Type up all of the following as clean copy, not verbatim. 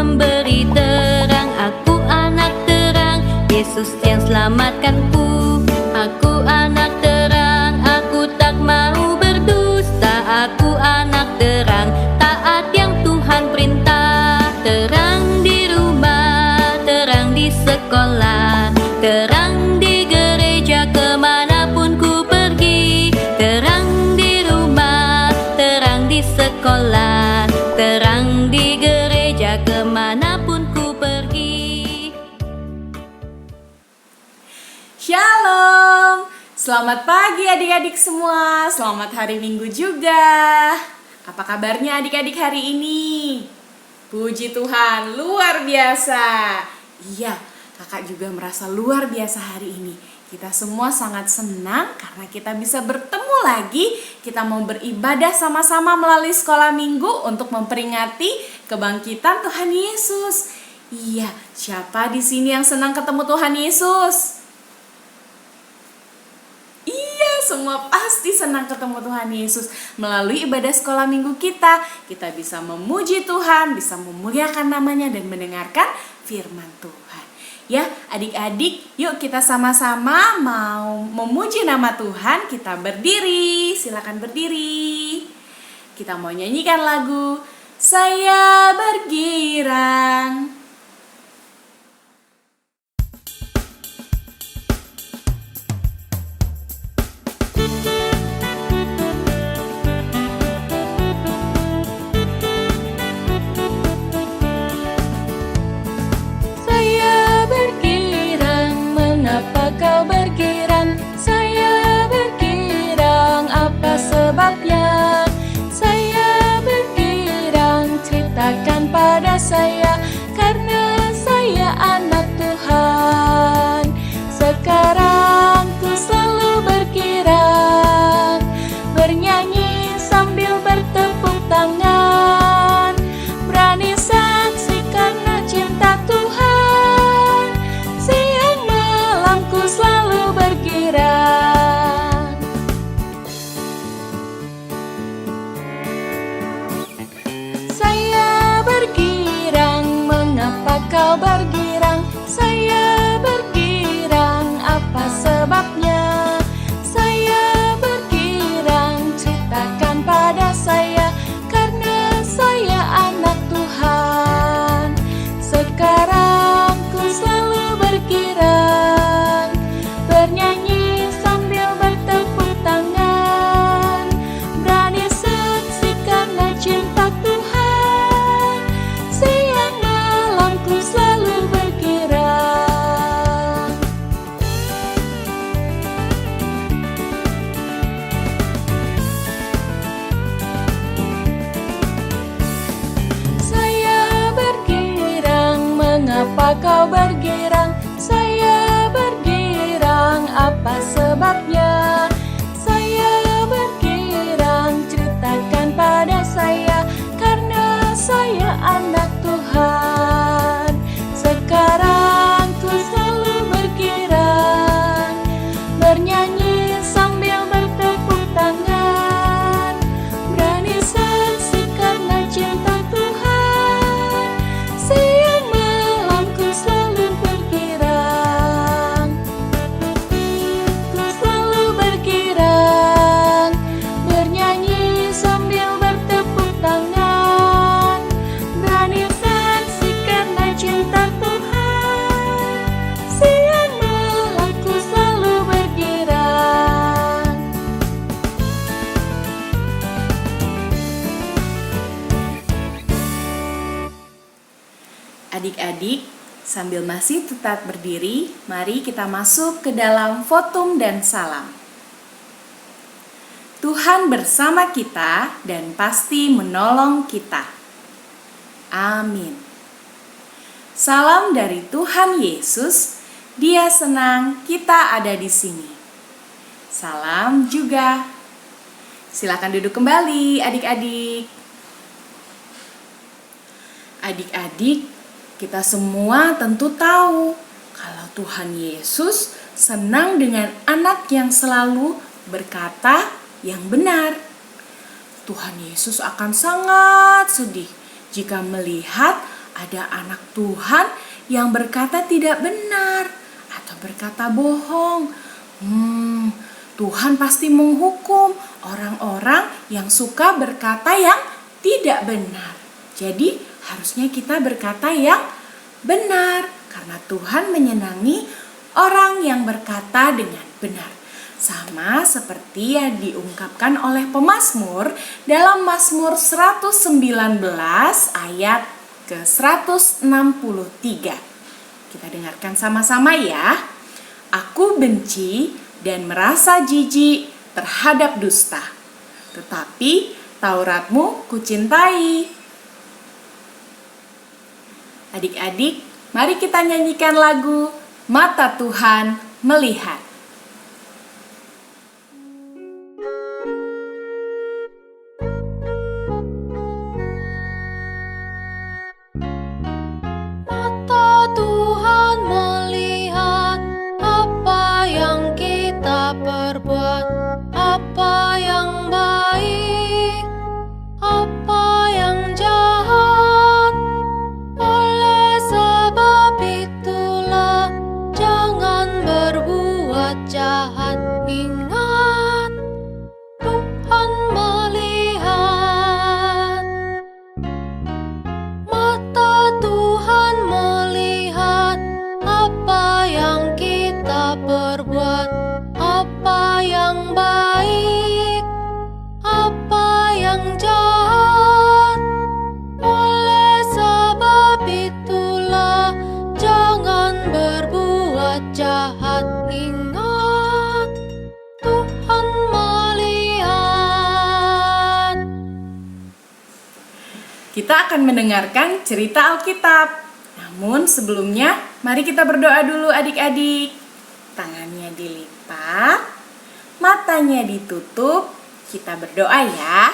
memberi terang. Aku anak terang, Yesus yang selamatkanku. Aku anak terang, aku tak mau berdusta. Aku anak terang, taat yang Tuhan perintah. Terang di rumah, terang di sekolah, terang di gereja kemanapun ku pergi. Terang di rumah, terang di sekolah, terang di gereja kemanapun ku pergi. Shalom, selamat pagi adik-adik semua, selamat hari Minggu juga. Apa kabarnya adik-adik hari ini? Puji Tuhan, luar biasa. Iya, kakak juga merasa luar biasa hari ini. Kita semua sangat senang karena kita bisa bertemu lagi. Kita mau beribadah sama-sama melalui sekolah minggu untuk memperingati kebangkitan Tuhan Yesus. Iya, siapa di sini yang senang ketemu Tuhan Yesus? Semua pasti senang ketemu Tuhan Yesus. Melalui ibadah sekolah minggu kita bisa memuji Tuhan, bisa memuliakan namanya dan mendengarkan firman Tuhan. Ya, adik-adik, yuk kita sama-sama mau memuji nama Tuhan. Kita berdiri, silakan berdiri. Kita mau nyanyikan lagu Saya Bergirang. Kau bergirang, saya bergirang, apa sebabnya? Saya bergirang, ceritakan pada saya, karena saya anak Tuhan. Sekarang ku selalu bergirang, bernyanyi sambil bertepuk tangan, berani saksi karena cinta Tuhan. Selalu bergirang. Saya bergirang, mengapa kau bergirang? Saya bergirang, apa sebabnya? Saya bergirang, ceritakan pada saya, karena saya anak Tuhan. Sekarang ku selalu bergirang, bernyanyi sambil bertepuk tangan, berani saksi karena cinta Tuhan. Siang malam ku selalu bergirang. Saya bergirang, mengapa kau bergirang? Saya bergirang, apa sebabnya? Saya bergirang, ceritakan pada saya, karena saya anak Tuhan. Sekarang ku selalu bergirang, bernyanyi sambil bertepuk tangan, berani saksi karena cinta Tuhan. Siang malam ku selalu bergirang. Bernyanyi sambil bertepuk tangan, berani saksi karena cinta Tuhan. Siang malam ku selalu bergirang. Adik-adik, sambil masih tetap berdiri, mari kita masuk ke dalam votum dan salam. Tuhan bersama kita dan pasti menolong kita. Amin. Salam dari Tuhan Yesus, Dia senang kita ada di sini. Salam juga. Silakan duduk kembali adik-adik. Adik-adik, kita semua tentu tahu kalau Tuhan Yesus senang dengan anak yang selalu berkata yang benar. Tuhan Yesus akan sangat sedih jika melihat ada anak Tuhan yang berkata tidak benar atau berkata bohong. Tuhan pasti menghukum orang-orang yang suka berkata yang tidak benar. Jadi harusnya kita berkata yang benar karena Tuhan menyenangi orang yang berkata dengan benar. Sama seperti yang diungkapkan oleh pemazmur dalam Mazmur 119 ayat ke-163. Kita dengarkan sama-sama ya. Aku benci dan merasa jijik terhadap dusta, tetapi Tauratmu kucintai. Adik-adik, mari kita nyanyikan lagu Mata Tuhan Melihat. Mata Tuhan melihat apa yang kita perbuat, apa yang baik, apa yang jahat. Oleh sebab itulah jangan berbuat jahat. Ingat, Tuhan melihat. Mata Tuhan melihat apa yang kita perbuat, apa yang baik, apa yang jahat. Oleh sebab itulah jangan berbuat jahat. Ingat, Tuhan melihat. Kita akan mendengarkan cerita Alkitab. Namun sebelumnya, mari kita berdoa dulu adik-adik. Tangannya dilipat, matanya ditutup. Kita berdoa ya.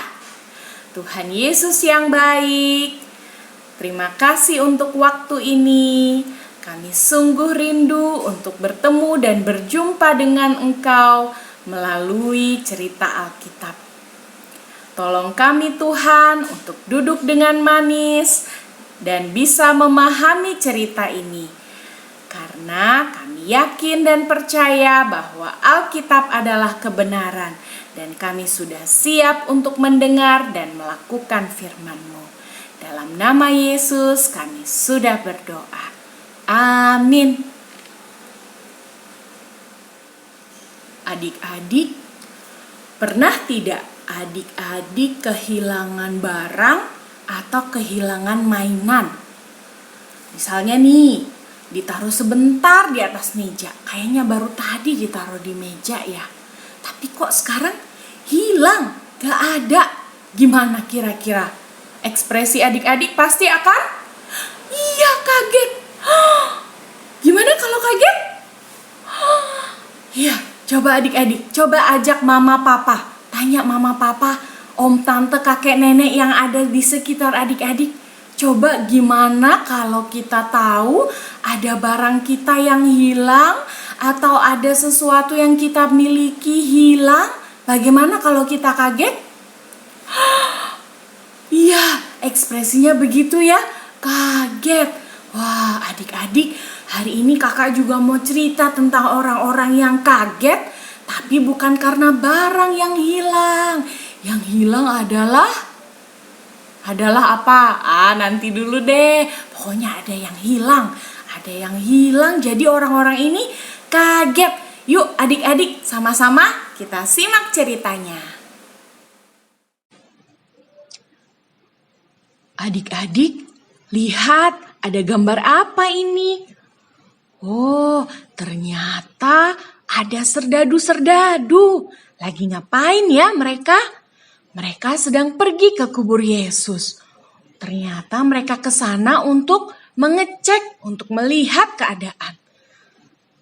Tuhan Yesus yang baik, terima kasih untuk waktu ini. Kami sungguh rindu untuk bertemu dan berjumpa dengan Engkau melalui cerita Alkitab. Tolong kami Tuhan untuk duduk dengan manis dan bisa memahami cerita ini. Karena kami yakin dan percaya bahwa Alkitab adalah kebenaran dan kami sudah siap untuk mendengar dan melakukan firman-Mu. Dalam nama Yesus kami sudah berdoa. Amin. Adik-adik, pernah tidak adik-adik kehilangan barang atau kehilangan mainan? Misalnya nih, ditaruh sebentar di atas meja. Kayaknya baru tadi ditaruh di meja ya. Tapi kok sekarang hilang, gak ada. Gimana kira-kira? Ekspresi adik-adik pasti akan, iya kaget. Gimana kalau kaget? Iya, coba adik-adik, coba ajak mama papa. Tanya mama papa, om tante kakek nenek yang ada di sekitar adik-adik. Coba gimana kalau kita tahu ada barang kita yang hilang atau ada sesuatu yang kita miliki hilang? Bagaimana kalau kita kaget? Iya, ekspresinya begitu ya, kaget. Wah, adik-adik, hari ini kakak juga mau cerita tentang orang-orang yang kaget, tapi bukan karena barang yang hilang. Yang hilang adalah apa? Nanti dulu deh. Pokoknya ada yang hilang. Ada yang hilang, jadi orang-orang ini kaget. Yuk adik-adik, sama-sama kita simak ceritanya. Adik-adik, lihat ada gambar apa ini? Oh, ternyata ada serdadu-serdadu. Lagi ngapain ya mereka? Mereka sedang pergi ke kubur Yesus. Ternyata mereka ke sana untuk mengecek, untuk melihat keadaan.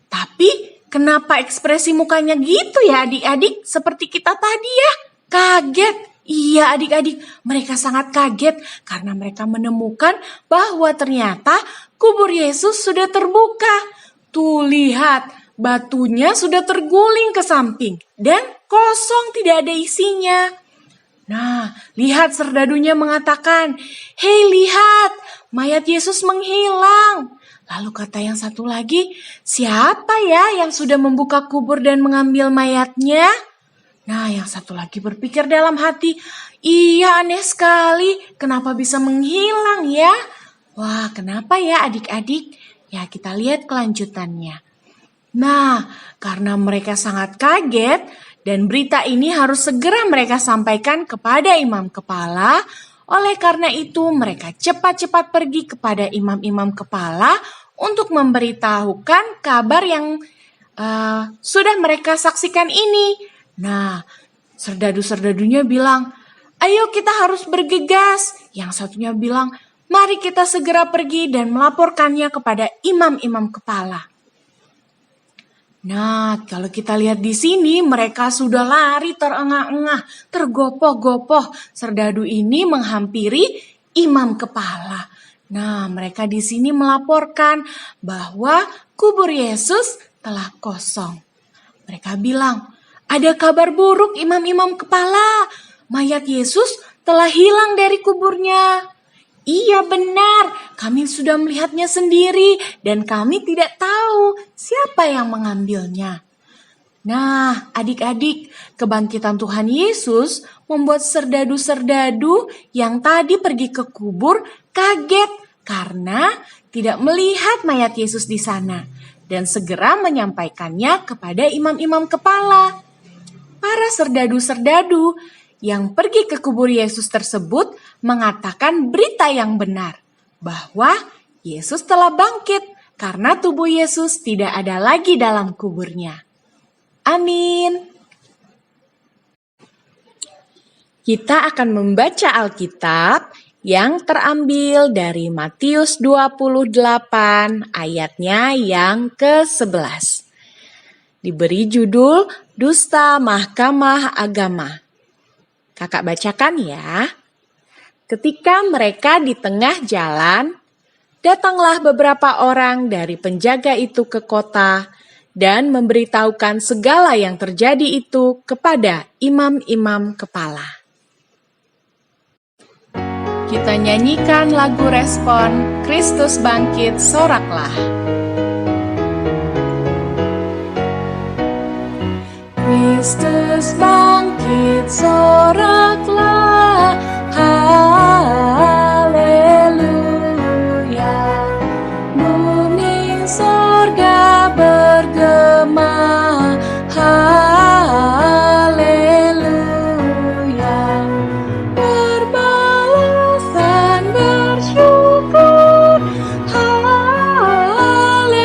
Tapi kenapa ekspresi mukanya gitu ya adik-adik? Seperti kita tadi ya, kaget. Iya adik-adik, mereka sangat kaget karena mereka menemukan bahwa ternyata kubur Yesus sudah terbuka. Tuh lihat, batunya sudah terguling ke samping dan kosong, tidak ada isinya. Nah, lihat serdadunya mengatakan, "Hei lihat, mayat Yesus menghilang. Lalu kata yang satu lagi, siapa ya yang sudah membuka kubur dan mengambil mayatnya? Nah, yang satu lagi berpikir dalam hati, iya aneh sekali, kenapa bisa menghilang ya? Wah, kenapa ya adik-adik? Ya, kita lihat kelanjutannya. Nah, karena mereka sangat kaget dan berita ini harus segera mereka sampaikan kepada imam kepala, oleh karena itu mereka cepat-cepat pergi kepada imam-imam kepala untuk memberitahukan kabar yang sudah mereka saksikan ini. Nah, serdadu-serdadunya bilang, ayo kita harus bergegas. Yang satunya bilang, mari kita segera pergi dan melaporkannya kepada imam-imam kepala. Nah, kalau kita lihat di sini, mereka sudah lari terengah-engah, tergopoh-gopoh. Serdadu ini menghampiri imam kepala. Nah, mereka di sini melaporkan bahwa kubur Yesus telah kosong. Mereka bilang, ada kabar buruk imam-imam kepala. Mayat Yesus telah hilang dari kuburnya. Iya benar, kami sudah melihatnya sendiri dan kami tidak tahu siapa yang mengambilnya. Nah, adik-adik, kebangkitan Tuhan Yesus membuat serdadu-serdadu yang tadi pergi ke kubur kaget karena tidak melihat mayat Yesus di sana dan segera menyampaikannya kepada imam-imam kepala. Para serdadu-serdadu yang pergi ke kubur Yesus tersebut mengatakan berita yang benar bahwa Yesus telah bangkit karena tubuh Yesus tidak ada lagi dalam kuburnya. Amin. Kita akan membaca Alkitab yang terambil dari Matius 28 ayatnya yang ke-11. Diberi judul Dusta Mahkamah Agama. Kakak bacakan ya. Ketika mereka di tengah jalan, datanglah beberapa orang dari penjaga itu ke kota dan memberitahukan segala yang terjadi itu kepada imam-imam kepala. Kita nyanyikan lagu respon, Kristus bangkit, soraklah. Kristus bangkit, soraklah, haleluya. Bumi sorga bergema, haleluya. Berbalasan bersyukur, haleluya.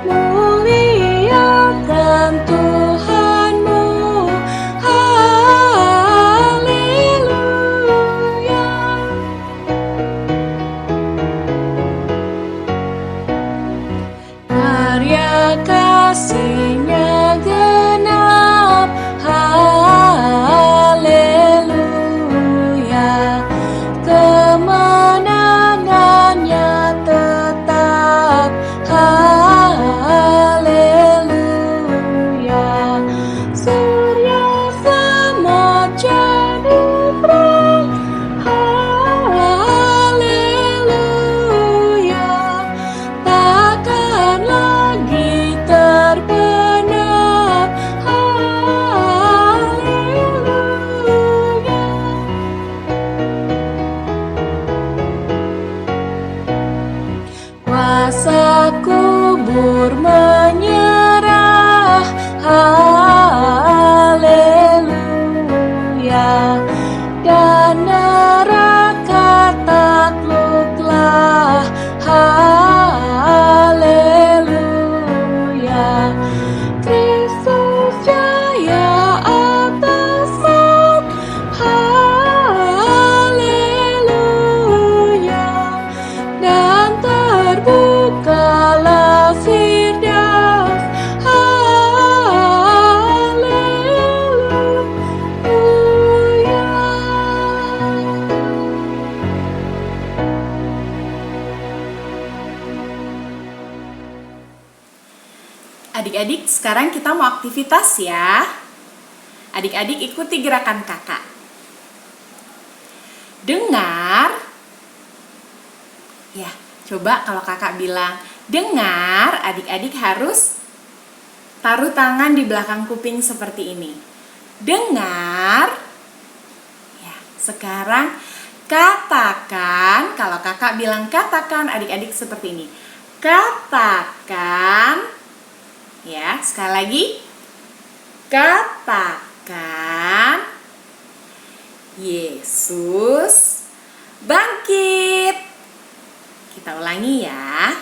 Muliakan Tuhanmu, haleluya. Karya kasih-Nya genap, haleluya. Kemenangannya tetap, haleluya. Surya selamat jadi terang, haleluya. Takkan lagi terbenam, haleluya. Kuasa kubur menyerah, haleluya. Dan neraka takluklah, haleluya. Kristus jaya atas maut, haleluya. Dan terbukalah Firdaus, haleluya. Adik-adik, sekarang kita mau aktivitas ya. Adik-adik ikuti gerakan kakak. dengar. Ya, coba kalau kakak bilang dengar, adik-adik harus taruh tangan di belakang kuping seperti ini. Dengar. Ya, sekarang katakan. Kalau kakak bilang katakan, adik-adik seperti ini. Katakan. Ya, sekali lagi. Katakan. Yesus bangkit. Kita ulangi ya.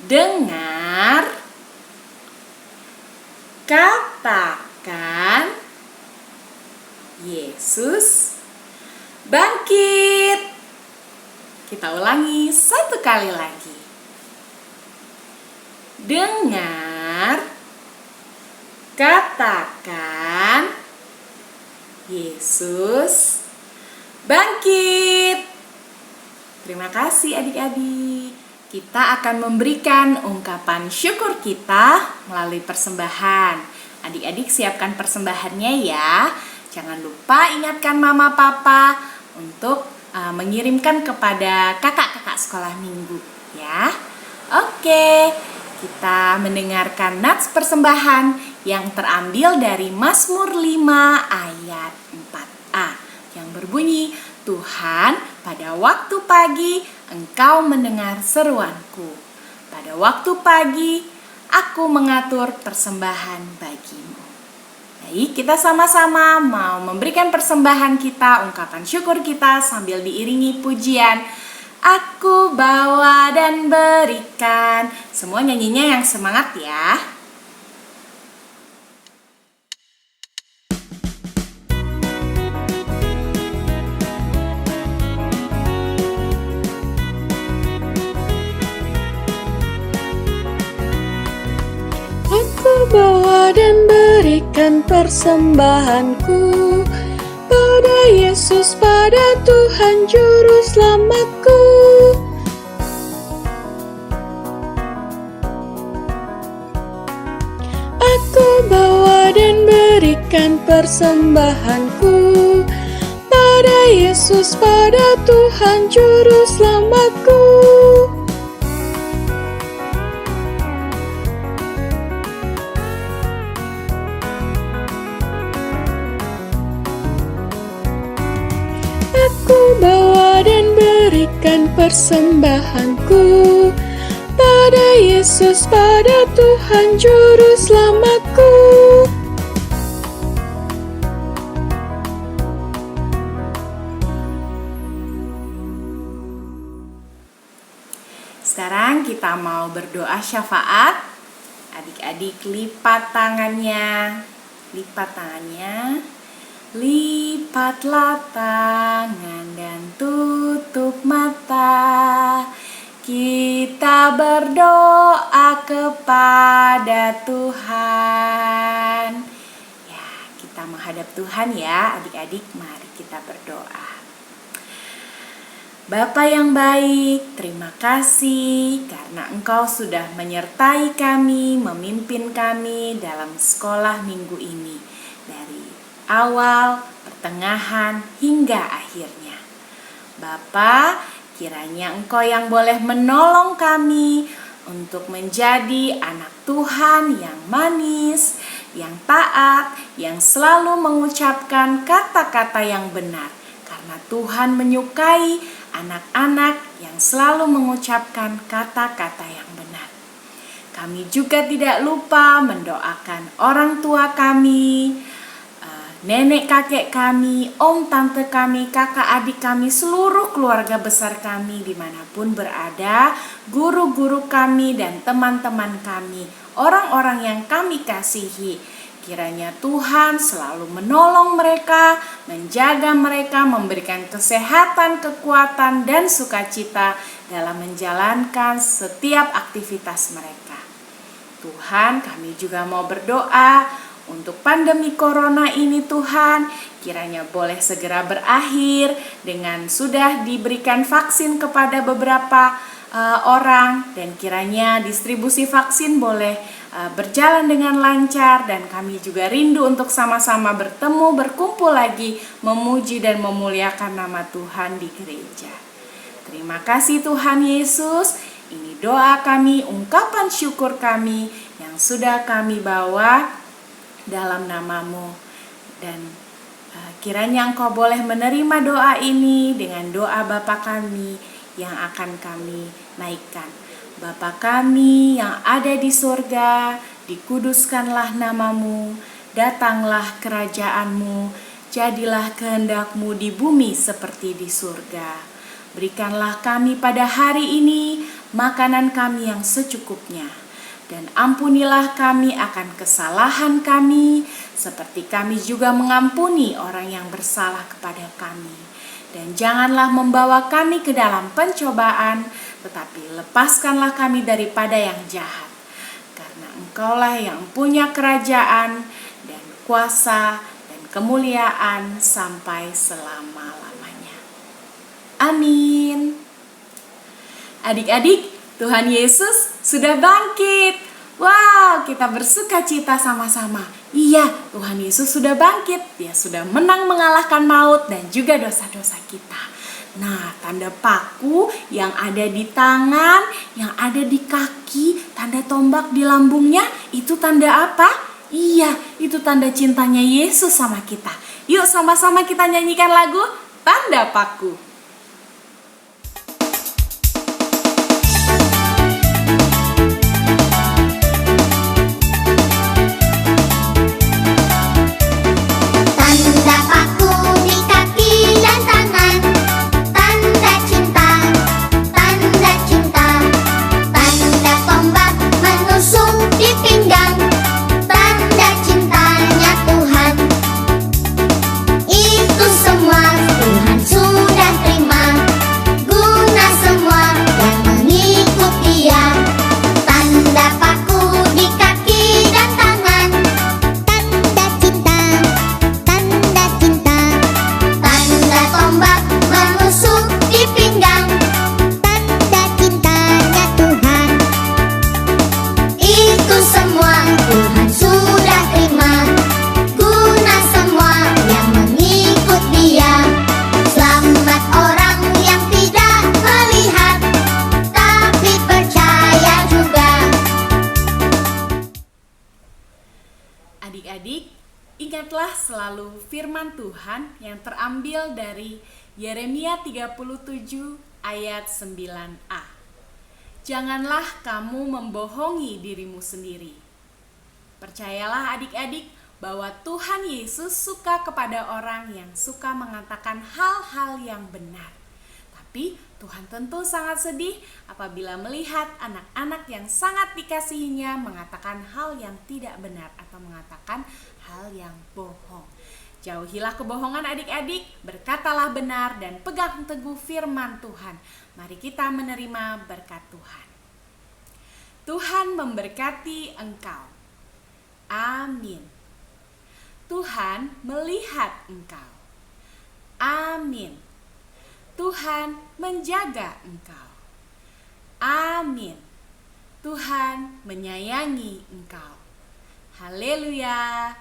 Dengar, katakan, Yesus bangkit. Kita ulangi satu kali lagi. Dengar, katakan, Yesus bangkit. Terima kasih adik-adik. Kita akan memberikan ungkapan syukur kita melalui persembahan. Adik-adik siapkan persembahannya ya. Jangan lupa ingatkan mama papa untuk mengirimkan kepada kakak-kakak sekolah minggu ya. Oke, kita mendengarkan nats persembahan yang terambil dari Mazmur 5 ayat 4a yang berbunyi, Tuhan, pada waktu pagi Engkau mendengar seruanku. Pada waktu pagi aku mengatur persembahan bagimu. Baik, kita sama-sama mau memberikan persembahan kita, ungkapan syukur kita sambil diiringi pujian. Aku bawa dan berikan. Semua nyanyinya yang semangat ya. Bawa dan berikan persembahanku pada Yesus, pada Tuhan Juru Selamatku. Aku bawa dan berikan persembahanku pada Yesus, pada Tuhan Juru Selamatku. Bawa dan berikan persembahanku pada Yesus, pada Tuhan Juru Selamatku. Sekarang kita mau berdoa syafaat. Adik-adik lipat tangannya. Lipat tangannya. Lipatlah tangan dan tutup mata. Kita berdoa kepada Tuhan. Ya, kita menghadap Tuhan ya, adik-adik. Mari kita berdoa. Bapa yang baik, terima kasih karena Engkau sudah menyertai kami, memimpin kami dalam sekolah minggu ini. Dari awal, pertengahan, hingga akhirnya. Bapa, kiranya Engkau yang boleh menolong kami untuk menjadi anak Tuhan yang manis, yang taat, yang selalu mengucapkan kata-kata yang benar. Karena Tuhan menyukai anak-anak yang selalu mengucapkan kata-kata yang benar. Kami juga tidak lupa mendoakan orang tua kami, nenek kakek kami, om tante kami, kakak adik kami, seluruh keluarga besar kami dimanapun berada, guru-guru kami dan teman-teman kami, orang-orang yang kami kasihi. Kiranya Tuhan selalu menolong mereka, menjaga mereka, memberikan kesehatan, kekuatan, dan sukacita dalam menjalankan setiap aktivitas mereka. Tuhan, kami juga mau berdoa untuk pandemi corona ini Tuhan, kiranya boleh segera berakhir dengan sudah diberikan vaksin kepada beberapa orang, dan kiranya distribusi vaksin boleh berjalan dengan lancar, dan kami juga rindu untuk sama-sama bertemu, berkumpul lagi, memuji dan memuliakan nama Tuhan di gereja. Terima kasih Tuhan Yesus. Ini doa kami, ungkapan syukur kami yang sudah kami bawa dalam nama-Mu. Dan kiranya Engkau boleh menerima doa ini dengan doa Bapa kami yang akan kami naikkan. Bapa kami yang ada di surga, dikuduskanlah nama-Mu, datanglah kerajaan-Mu, jadilah kehendak-Mu di bumi seperti di surga. Berikanlah kami pada hari ini makanan kami yang secukupnya, dan ampunilah kami akan kesalahan kami, seperti kami juga mengampuni orang yang bersalah kepada kami. Dan janganlah membawa kami ke dalam pencobaan, tetapi lepaskanlah kami daripada yang jahat. Karena Engkaulah yang punya kerajaan dan kuasa dan kemuliaan sampai selama-lamanya. Amin. Adik-adik, Tuhan Yesus sudah bangkit. Wow, kita bersuka cita sama-sama. Iya, Tuhan Yesus sudah bangkit. Dia sudah menang mengalahkan maut dan juga dosa-dosa kita. Nah, tanda paku yang ada di tangan, yang ada di kaki, tanda tombak di lambungnya, itu tanda apa? Iya, itu tanda cintanya Yesus sama kita. Yuk sama-sama kita nyanyikan lagu Tanda Paku. Adik-adik, ingatlah selalu firman Tuhan yang terambil dari Yeremia 37 ayat 9a. Janganlah kamu membohongi dirimu sendiri. Percayalah adik-adik bahwa Tuhan Yesus suka kepada orang yang suka mengatakan hal-hal yang benar. Tapi Tuhan tentu sangat sedih apabila melihat anak-anak yang sangat dikasihinya mengatakan hal yang tidak benar atau mengatakan hal yang bohong. Jauhilah kebohongan adik-adik, berkatalah benar dan pegang teguh firman Tuhan. Mari kita menerima berkat Tuhan. Tuhan memberkati engkau. Amin. Tuhan melihat engkau. Amin. Tuhan menjaga engkau. Amin. Tuhan menyayangi engkau. Haleluya.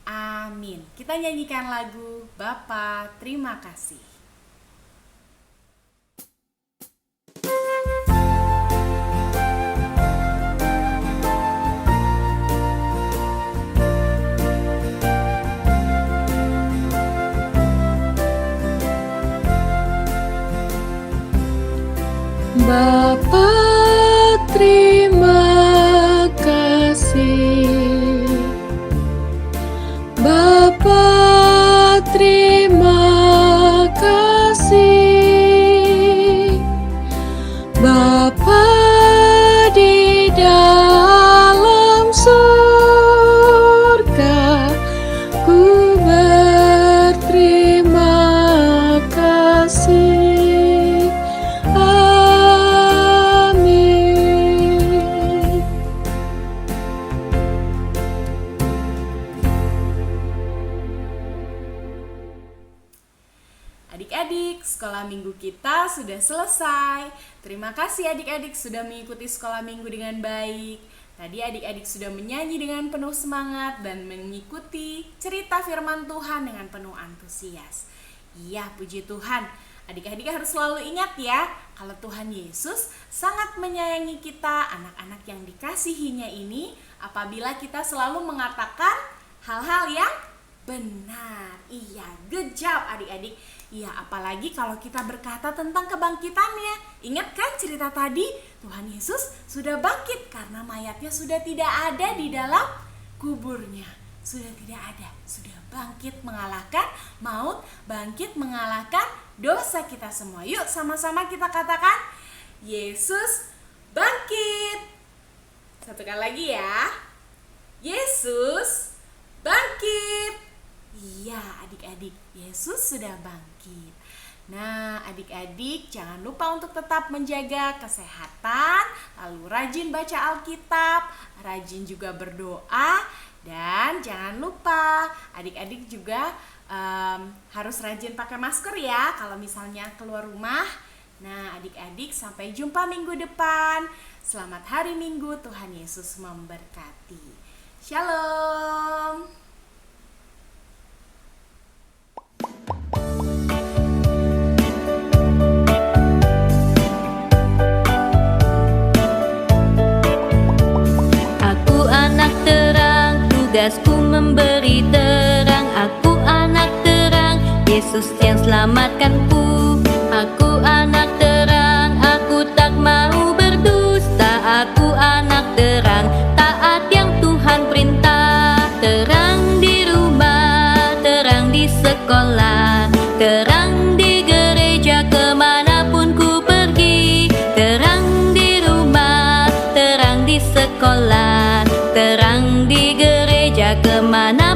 Amin. Kita nyanyikan lagu Bapa Terima Kasih. Bapa terima kasih, Bapa terima kasih, Bapa di dalam surga, ku berterima kasih. Adik-adik, sekolah minggu kita sudah selesai. Terima kasih adik-adik sudah mengikuti sekolah minggu dengan baik. Tadi adik-adik sudah menyanyi dengan penuh semangat dan mengikuti cerita firman Tuhan dengan penuh antusias. Iya, puji Tuhan. Adik-adik harus selalu ingat ya, kalau Tuhan Yesus sangat menyayangi kita, anak-anak yang dikasihinya ini, apabila kita selalu mengatakan hal-hal yang benar. Iya, good job adik-adik. Iya, apalagi kalau kita berkata tentang kebangkitannya. Ingat kan cerita tadi? Tuhan Yesus sudah bangkit karena mayatnya sudah tidak ada di dalam kuburnya. Sudah tidak ada, sudah bangkit mengalahkan maut, bangkit mengalahkan dosa kita semua. Yuk sama-sama kita katakan, Yesus bangkit. Satu kali lagi ya. Yesus bangkit. Iya adik-adik, Yesus sudah bangkit. Nah adik-adik jangan lupa untuk tetap menjaga kesehatan, lalu rajin baca Alkitab, rajin juga berdoa, dan jangan lupa adik-adik juga harus rajin pakai masker ya kalau misalnya keluar rumah. Nah adik-adik sampai jumpa minggu depan. Selamat hari Minggu, Tuhan Yesus memberkati. Shalom. Aku anak terang, tugasku memberi terang. Aku anak terang, Yesus yang selamatkanku. Aku anak terang, aku tak mau berdusta. Aku anak terang, taat yang Tuhan perintah. Terang di rumah, terang di sekolah, terang di gereja kemanapun ku pergi. Terang di rumah, terang di sekolah, terang di gereja kemana